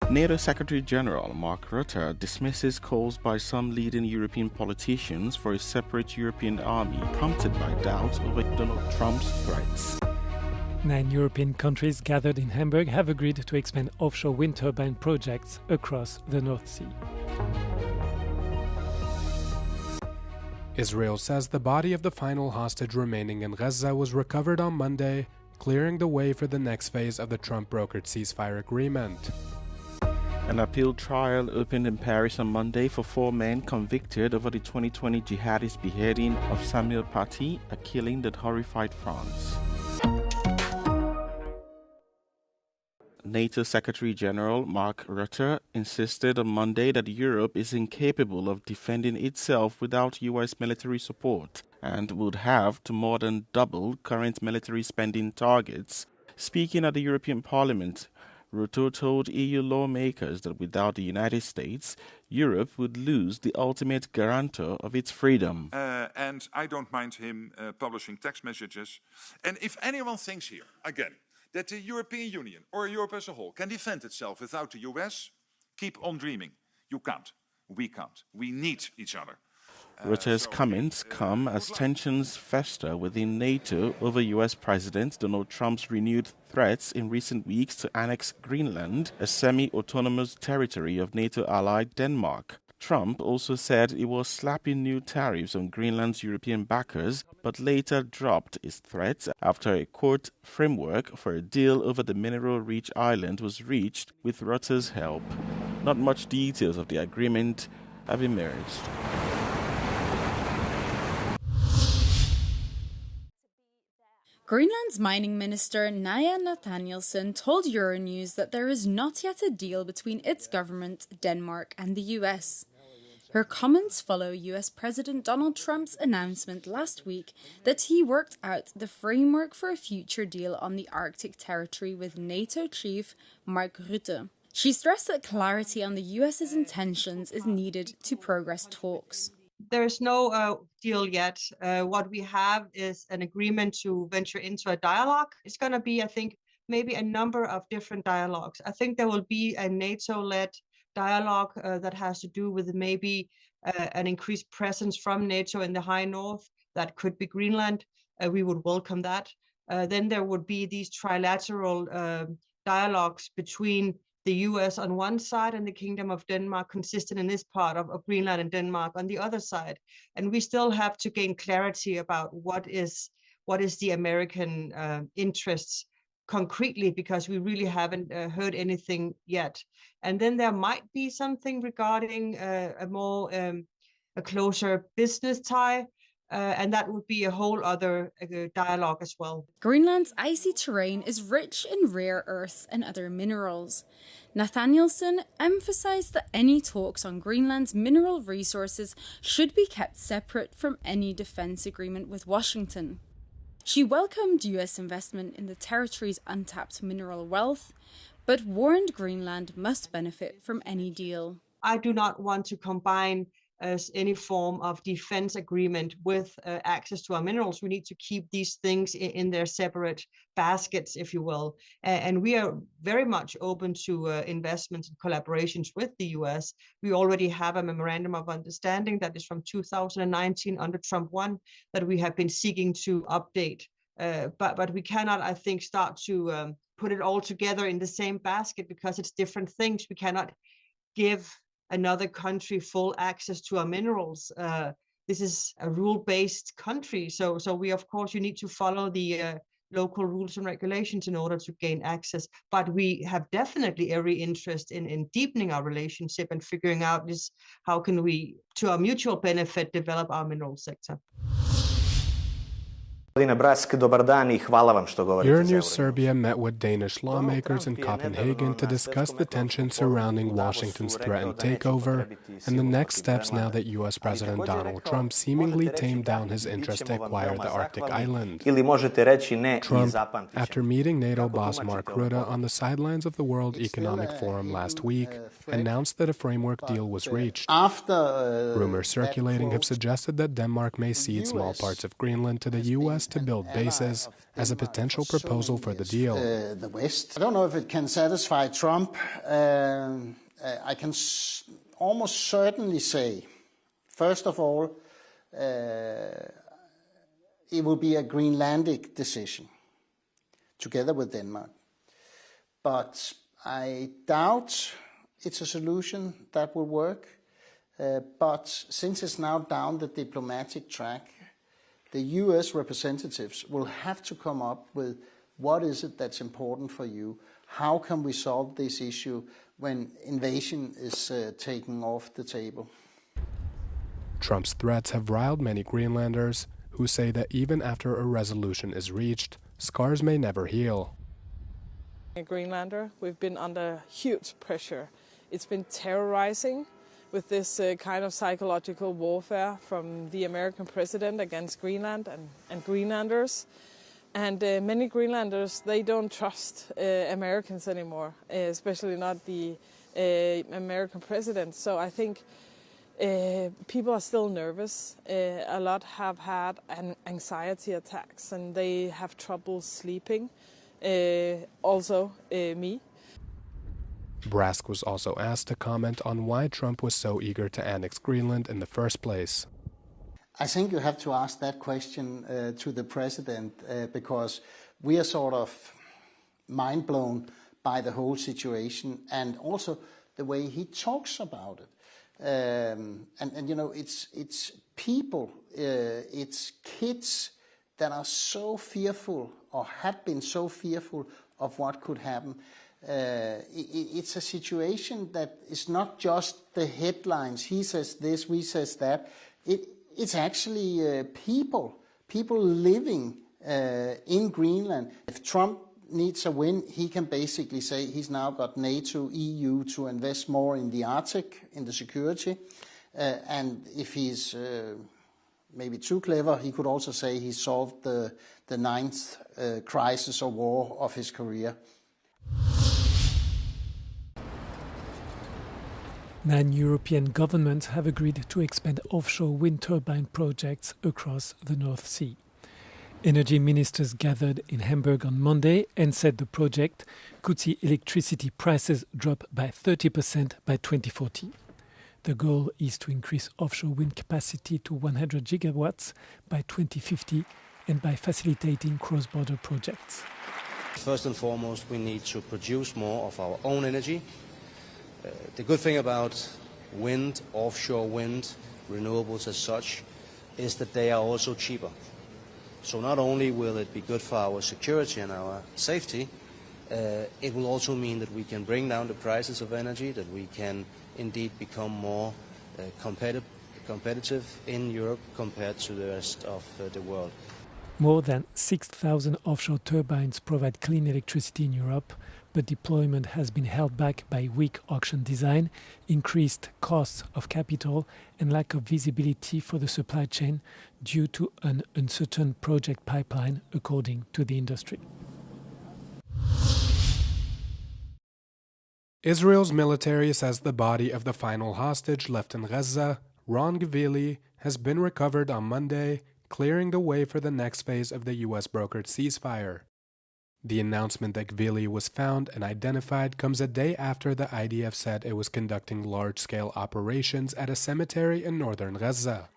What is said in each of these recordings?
NATO Secretary-General Mark Rutte dismisses calls by some leading European politicians for a separate European army, prompted by doubts over Donald Trump's threats. 9 European countries gathered in Hamburg have agreed to expand offshore wind turbine projects across the North Sea. Israel says the body of the final hostage remaining in Gaza was recovered on Monday, clearing the way for the next phase of the Trump-brokered ceasefire agreement. An appeal trial opened in Paris on Monday for 4 men convicted over the 2020 jihadist beheading of Samuel Paty, a killing that horrified France. NATO Secretary-General Mark Rutte insisted on Monday that Europe is incapable of defending itself without U.S. military support and would have to more than double current military spending targets. Speaking at the European Parliament, Rutte told EU lawmakers that without the United States, Europe would lose the ultimate guarantor of its freedom. And I don't mind him publishing text messages. And if anyone thinks here, again, that the European Union or Europe as a whole can defend itself without the US, keep on dreaming. You can't. We can't. We need each other. Rutte's comments come as tensions fester within NATO over US President Donald Trump's renewed threats in recent weeks to annex Greenland, a semi-autonomous territory of NATO ally Denmark. Trump also said he was slapping new tariffs on Greenland's European backers, but later dropped his threats after a, quote, framework for a deal over the mineral-rich island was reached with Rutte's help. Not much details of the agreement have emerged. Greenland's mining minister Naya Nathanielsen told Euronews that there is not yet a deal between its government, Denmark and the US. Her comments follow US President Donald Trump's announcement last week that he worked out the framework for a future deal on the Arctic territory with NATO chief Mark Rutte. She stressed that clarity on the US's intentions is needed to progress talks. There is no deal yet. What we have is an agreement to venture into a dialogue. It's going to be, I think, maybe a number of different dialogues. I think there will be a NATO-led dialogue that has to do with maybe an increased presence from NATO in the high north. That could be Greenland. We would welcome that. Then there would be these trilateral dialogues between the US on one side and the Kingdom of Denmark, consistent in this part of Greenland and Denmark on the other side. And we still have to gain clarity about what is the American interests concretely, because we really haven't heard anything yet. And then there might be something regarding a closer business tie. And that would be a whole other dialogue as well. Greenland's icy terrain is rich in rare earths and other minerals. Nathanielsen emphasized that any talks on Greenland's mineral resources should be kept separate from any defense agreement with Washington. She welcomed US investment in the territory's untapped mineral wealth, but warned Greenland must benefit from any deal. I do not want to combine as any form of defense agreement with access to our minerals. We need to keep these things in their separate baskets, if you will. And we are very much open to investments and collaborations with the US. We already have a memorandum of understanding that is from 2019 under Trump 1 that we have been seeking to update. But we cannot, I think, start to put it all together in the same basket because it's different things. We cannot give another country full access to our minerals. This is a rule-based country, so we, of course, you need to follow the local rules and regulations in order to gain access. But we have definitely every interest in deepening our relationship and figuring out how can we, to our mutual benefit, develop our mineral sector. Euronews Serbia met with Danish lawmakers in Copenhagen to discuss the tension surrounding Washington's threatened takeover and the next steps now that U.S. President Donald Trump seemingly tamed down his interest to acquire the Arctic island. Trump, after meeting NATO boss Mark Rutte on the sidelines of the World Economic Forum last week, announced that a framework deal was reached. Rumors circulating have suggested that Denmark may cede small parts of Greenland to the U.S. West to build bases as a potential proposal for the deal. The West. I don't know if it can satisfy Trump. I can almost certainly say, first of all, it will be a Greenlandic decision, together with Denmark. But I doubt it's a solution that will work. But since it's now down the diplomatic track, the US representatives will have to come up with what is it that's important for you? How can we solve this issue when invasion is taken off the table? Trump's threats have riled many Greenlanders who say that even after a resolution is reached, scars may never heal. A Greenlander, we've been under huge pressure. It's been terrorizing with this kind of psychological warfare from the American president against Greenland and Greenlanders. And many Greenlanders, they don't trust Americans anymore, especially not the American president. So I think people are still nervous. A lot have had anxiety attacks and they have trouble sleeping. Also me. Brask was also asked to comment on why Trump was so eager to annex Greenland in the first place. I think you have to ask that question to the president because we are sort of mind blown by the whole situation and also the way he talks about it. And you know, it's people, it's kids that are so fearful or have been so fearful of what could happen. It's a situation that is not just the headlines. He says this, we says that. It's actually people living in Greenland. If Trump needs a win, he can basically say he's now got NATO, EU to invest more in the Arctic, in the security. And if he's maybe too clever, he could also say he solved the ninth crisis or war of his career. 9 European governments have agreed to expand offshore wind turbine projects across the North Sea. Energy ministers gathered in Hamburg on Monday and said the project could see electricity prices drop by 30% by 2040. The goal is to increase offshore wind capacity to 100 gigawatts by 2050 and by facilitating cross-border projects. First and foremost, we need to produce more of our own energy. The good thing about wind, offshore wind, renewables as such, is that they are also cheaper. So not only will it be good for our security and our safety, it will also mean that we can bring down the prices of energy, that we can indeed become more competitive in Europe compared to the rest of the world. More than 6,000 offshore turbines provide clean electricity in Europe, but deployment has been held back by weak auction design, increased costs of capital, and lack of visibility for the supply chain due to an uncertain project pipeline, according to the industry. Israel's military says the body of the final hostage left in Gaza, Ron Gvili, has been recovered on Monday, clearing the way for the next phase of the US-brokered ceasefire. The announcement that Gvili was found and identified comes a day after the IDF said it was conducting large-scale operations at a cemetery in northern Gaza.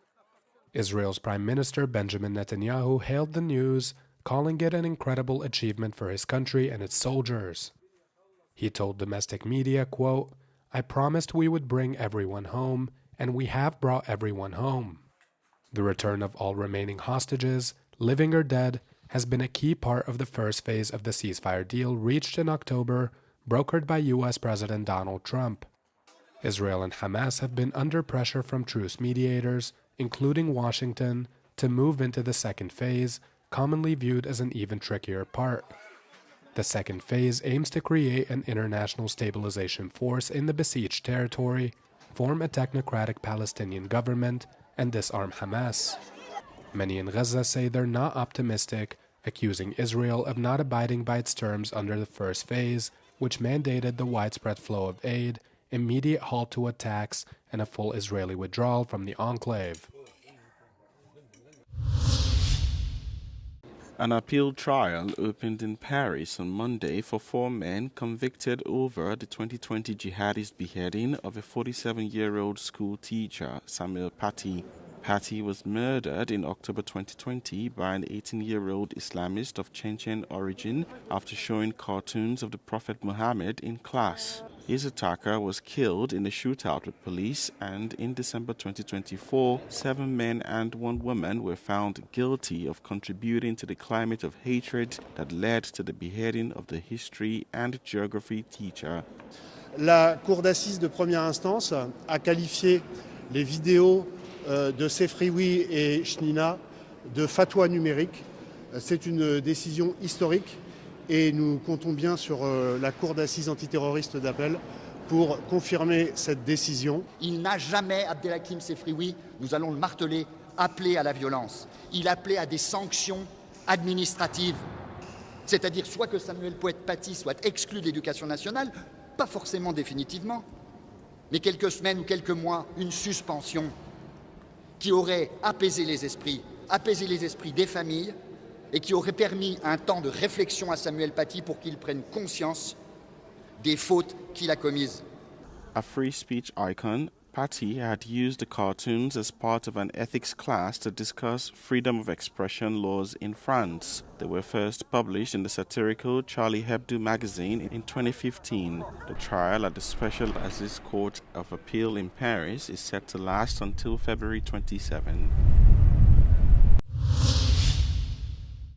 Israel's Prime Minister Benjamin Netanyahu hailed the news, calling it an incredible achievement for his country and its soldiers. He told domestic media, quote, "I promised we would bring everyone home, and we have brought everyone home." The return of all remaining hostages, living or dead, has been a key part of the first phase of the ceasefire deal reached in October, brokered by US President Donald Trump. Israel and Hamas have been under pressure from truce mediators, including Washington, to move into the second phase, commonly viewed as an even trickier part. The second phase aims to create an international stabilization force in the besieged territory, form a technocratic Palestinian government, and disarm Hamas. Many in Gaza say they're not optimistic, accusing Israel of not abiding by its terms under the first phase, which mandated the widespread flow of aid, immediate halt to attacks, and a full Israeli withdrawal from the enclave. An appeal trial opened in Paris on Monday for 4 men convicted over the 2020 jihadist beheading of a 47-year-old school teacher, Samuel Paty. Paty was murdered in October 2020 by an 18-year-old Islamist of Chechen origin after showing cartoons of the Prophet Muhammad in class. His attacker was killed in a shootout with police, and in December 2024, 7 men and 1 woman were found guilty of contributing to the climate of hatred that led to the beheading of the history and geography teacher. La Cour d'assises de première instance a qualifié les vidéos de Sefrioui et Chnina de fatwa numérique. C'est une décision historique et nous comptons bien sur la Cour d'assises antiterroriste d'appel pour confirmer cette décision. Il n'a jamais, Abdelhakim Sefrioui, nous allons le marteler, appelé à la violence. Il appelait à des sanctions administratives. C'est-à-dire soit que Samuel Paty soit exclu de l'éducation nationale, pas forcément définitivement, mais quelques semaines ou quelques mois, une suspension qui aurait apaisé les esprits des familles et qui aurait permis un temps de réflexion à Samuel Paty pour qu'il prenne conscience des fautes qu'il a commises. A free speech icon, Paty had used the cartoons as part of an ethics class to discuss freedom of expression laws in France. They were first published in the satirical Charlie Hebdo magazine in 2015. The trial at the Special Assize Court of Appeal in Paris is set to last until February 27.